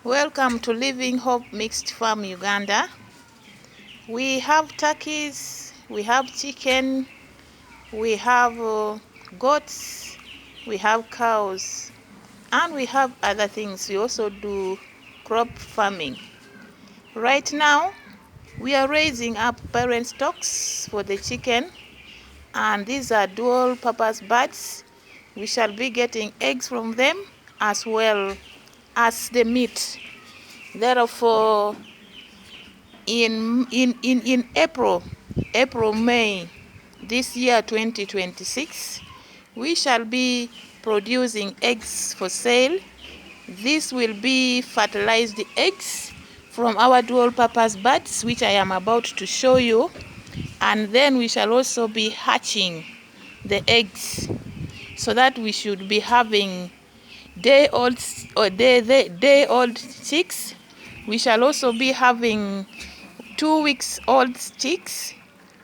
Welcome to Living Hope Mixed Farm Uganda. We have turkeys, we have chicken, we have goats, we have cows, and we have other things. We also do crop farming. Right now, we are raising up parent stocks for the chicken, and these are dual purpose birds. We shall be getting eggs from them as well as the meat. Therefore, in April, May this year 2026, we shall be producing eggs for sale. This will be fertilized eggs from our dual purpose birds, which I am about to show you, and then we shall also be hatching the eggs, so that we should be having day old chicks. We shall also be having 2 weeks old chicks.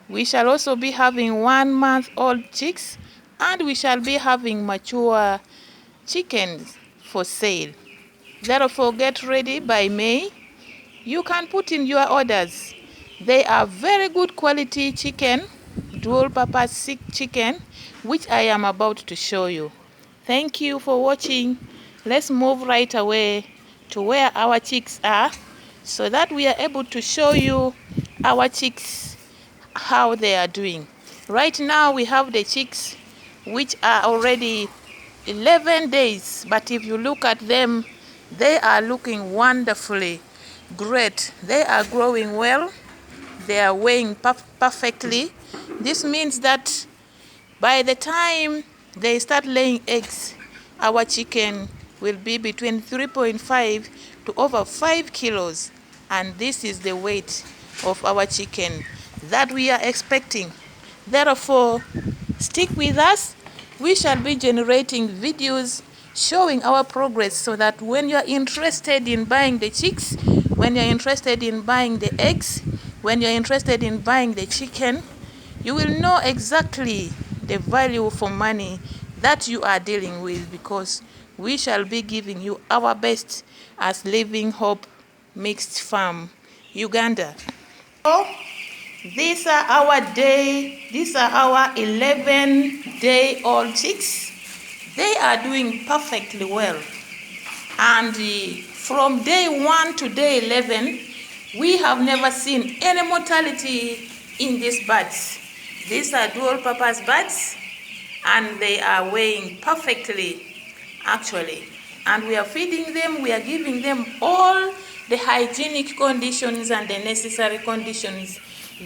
We shall also be having 1 month old chicks, and we shall be having mature chickens for sale. Therefore, get ready by May. You can put in your orders. They are very good quality chicken, dual purpose chicken, which I am about to show you. Thank you for watching. Let's move right away to where our chicks are, so that we are able to show you our chicks, how they are doing. Right now we have the chicks which are already 11 days, but if you look at them, they are looking wonderfully great. They are growing well. They are weighing perfectly. This means that by the time they start laying eggs, our chicken will be between 3.5 to over 5 kilos. And this is the weight of our chicken that we are expecting. Therefore, stick with us. We shall be generating videos showing our progress, so that when you are interested in buying the chicks, when you're interested in buying the eggs, when you're interested in buying the chicken, you will know exactly the value for money that you are dealing with, because we shall be giving you our best as Living Hope Mixed Farm Uganda. So, these are our 11-day-old chicks. They are doing perfectly well. And from day 1 to day 11, we have never seen any mortality in these birds. These are dual purpose birds, and they are weighing perfectly, actually. And we are feeding them, we are giving them all the hygienic conditions and the necessary conditions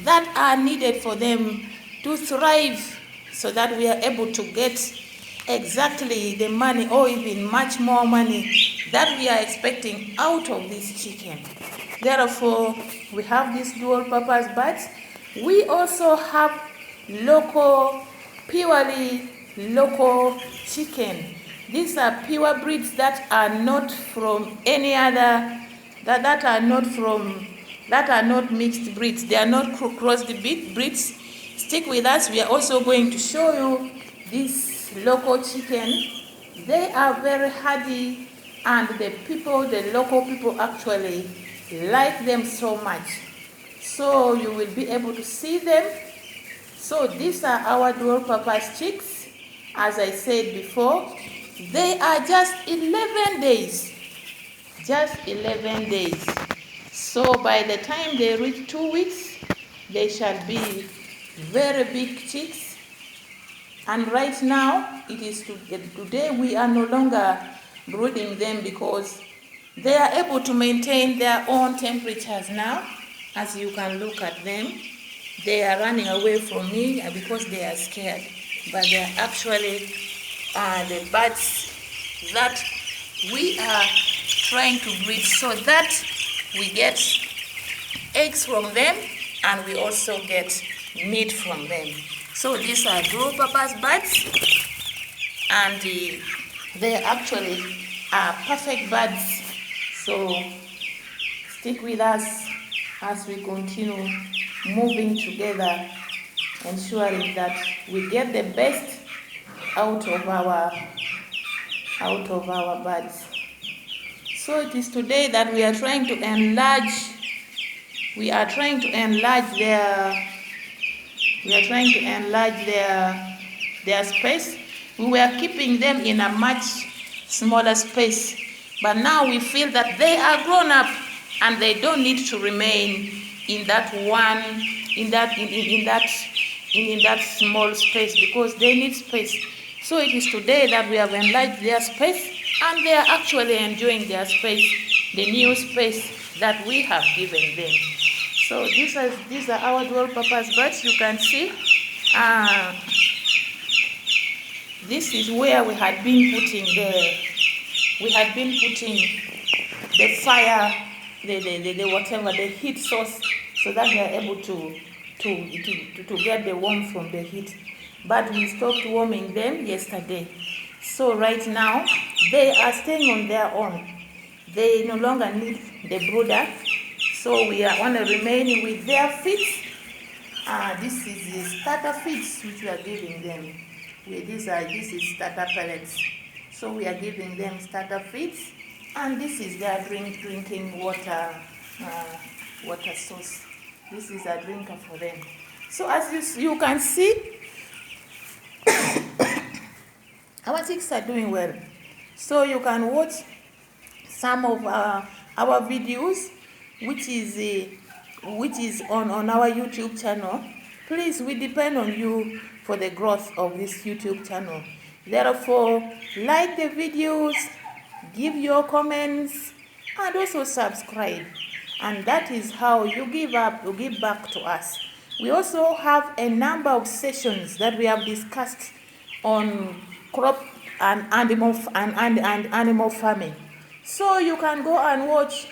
that are needed for them to thrive, so that we are able to get exactly the money, or even much more money, that we are expecting out of this chicken. Therefore, we have these dual purpose birds. We also have purely local chicken. These are pure breeds that are not from any other, that are not mixed breeds. They are not crossed breeds. Stick with us. We are also going to show you this local chicken. They are very hardy, and the local people actually like them so much. So you will be able to see them. So these are our dual purpose chicks. As I said before, they are just 11 days. Just 11 days. So by the time they reach 2 weeks, they shall be very big chicks. And right now, today we are no longer brooding them, because they are able to maintain their own temperatures now. As you can look at them, they are running away from me because they are scared. But they are actually the birds that we are trying to breed, so that we get eggs from them, and we also get meat from them. So these are dual purpose birds, and they actually are perfect birds. So stick with us as we continue moving together, ensuring that we get the best out of our birds. So it is today that we are trying to enlarge. We are trying to enlarge their. We are trying to enlarge their space. We were keeping them in a much smaller space, but now we feel that they are grown up and they don't need to remain in that one in that small space, because they need space. So it is today that we have enlarged their space, and they are actually enjoying their space, the new space that we have given them. So these are our dual purpose birds. You can see this is where we had been putting the fire, the whatever, the heat source, so that they are able to get the warmth from the heat. But we stopped warming them yesterday. So right now they are staying on their own. They no longer need the brooder. So we are only remaining with their feeds. This is the starter feeds which we are giving them. This is starter pellets. So we are giving them starter feeds, and this is their drinking water water source. This is a drinker for them. So as you can see, our chicks are doing well. So you can watch some of our videos, which is on our YouTube channel. Please, we depend on you for the growth of this YouTube channel. Therefore, like the videos, give your comments, and also subscribe. And that is how you give back to us. We also have a number of sessions that we have discussed on crop and animal farming. So you can go and watch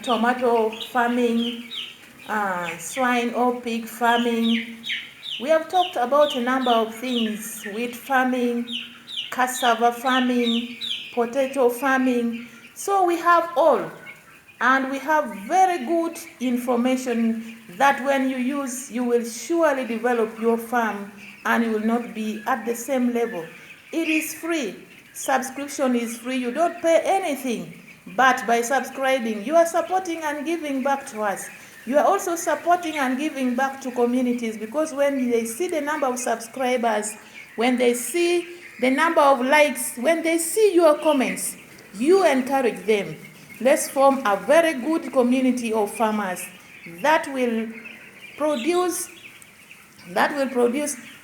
tomato farming, swine or pig farming. We have talked about a number of things: wheat farming, cassava farming, potato farming. So we have all, and we have very good information that when you use, you will surely develop your farm and you will not be at the same level. It is free. Subscription is free. You don't pay anything. But by subscribing, you are supporting and giving back to us. You are also supporting and giving back to communities, because when they see the number of subscribers, when they see the number of likes, when they see your comments, you encourage them. Let's form a very good community of farmers that will produce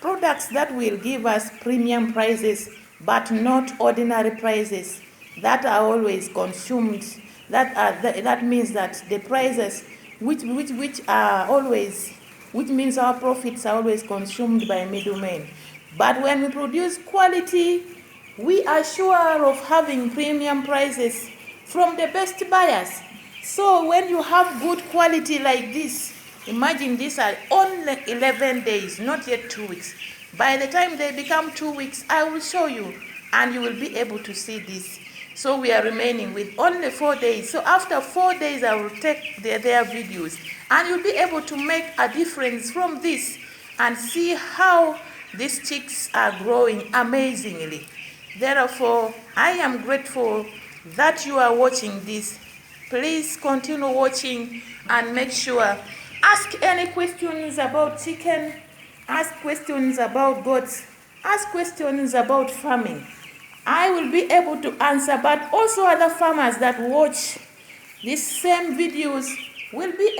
products that will give us premium prices, but not ordinary prices that are always consumed. That means that the prices which means our profits are always consumed by middlemen. But when we produce quality, we are sure of having premium prices from the best buyers. So when you have good quality like this, imagine these are only 11 days, not yet 2 weeks. By the time they become 2 weeks, I will show you, and you will be able to see this. So we are remaining with only 4 days. So after 4 days, I will take their videos, and you'll be able to make a difference from this and see how these chicks are growing amazingly. Therefore, I am grateful that you are watching this. Please continue watching and make sure. Ask any questions about chicken, ask questions about goats, ask questions about farming. I will be able to answer, but also other farmers that watch these same videos will be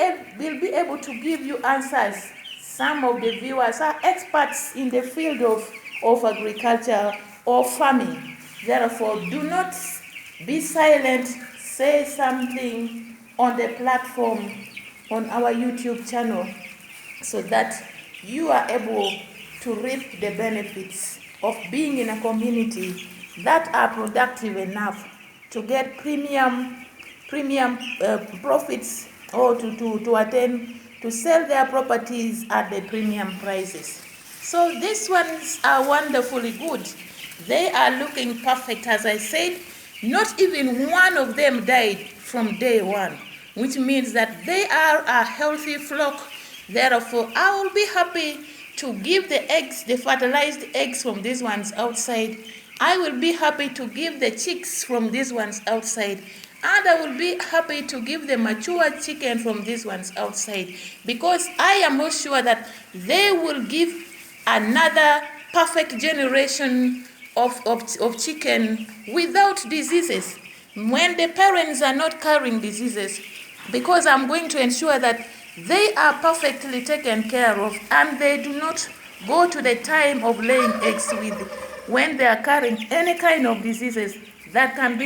able to give you answers. Some of the viewers are experts in the field of agriculture or farming. Therefore, do not be silent. Say something on the platform on our YouTube channel, so that you are able to reap the benefits of being in a community that are productive enough to get premium profits, or to attain to sell their properties at the premium prices. So these ones are wonderfully good. They are looking perfect. As I said, not even one of them died from day one, which means that they are a healthy flock. Therefore, I will be happy to give the eggs, the fertilized eggs from these ones outside. I will be happy to give the chicks from these ones outside. and I will be happy to give the mature chicken from these ones outside, because I am not sure that they will give another perfect generation of chicken without diseases, when the parents are not carrying diseases, because I'm going to ensure that they are perfectly taken care of and they do not go to the time of laying eggs with when they are carrying any kind of diseases that can be